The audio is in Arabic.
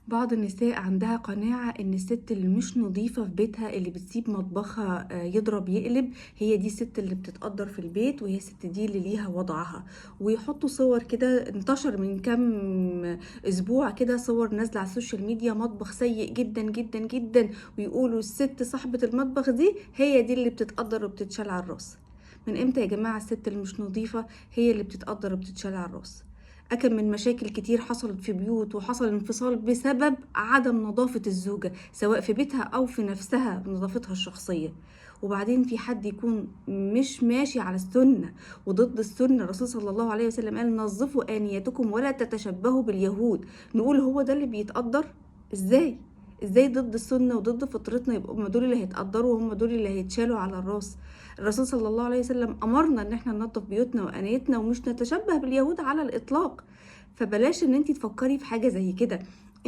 بعض النساء عندها قناعة إن الست اللي مش نظيفة في بيتها، اللي بتسيب مطبخها يضرب يقلب، هي دي الست اللي بتتقدر في البيت، وهي الست دي اللي ليها وضعها. ويحطوا صور كده، انتشر من كام أسبوع كده صور نازلة على السوشيال ميديا، مطبخ سيء جدا جدا جدا، ويقولوا الست صاحبة المطبخ دي هي دي اللي بتتقدر وبتتشال على الراس. من امتى يا جماعة الست اللي مش نظيفة هي اللي بتتقدر وبتتشال على الراس؟ أكم من مشاكل كتير حصلت في بيوت، وحصل انفصال بسبب عدم نظافة الزوجة، سواء في بيتها أو في نفسها نظافتها الشخصية. وبعدين في حد يكون مش ماشي على السنة وضد السنة؟ الرسول صلى الله عليه وسلم قال: نظفوا آنيتكم ولا تتشبهوا باليهود. نقول هو ده اللي بيتقدر؟ ازاي؟ ازاي ضد السنة وضد فطرتنا يبقوا هم دول اللي هيتقدروا وهم دول اللي هيتشالوا على الراس؟ الرسول صلى الله عليه وسلم أمرنا ان احنا ننظف بيوتنا وآنيتنا ومش نتشبه باليهود على الإطلاق. فبلاش ان انتي تفكري في حاجة زي كده.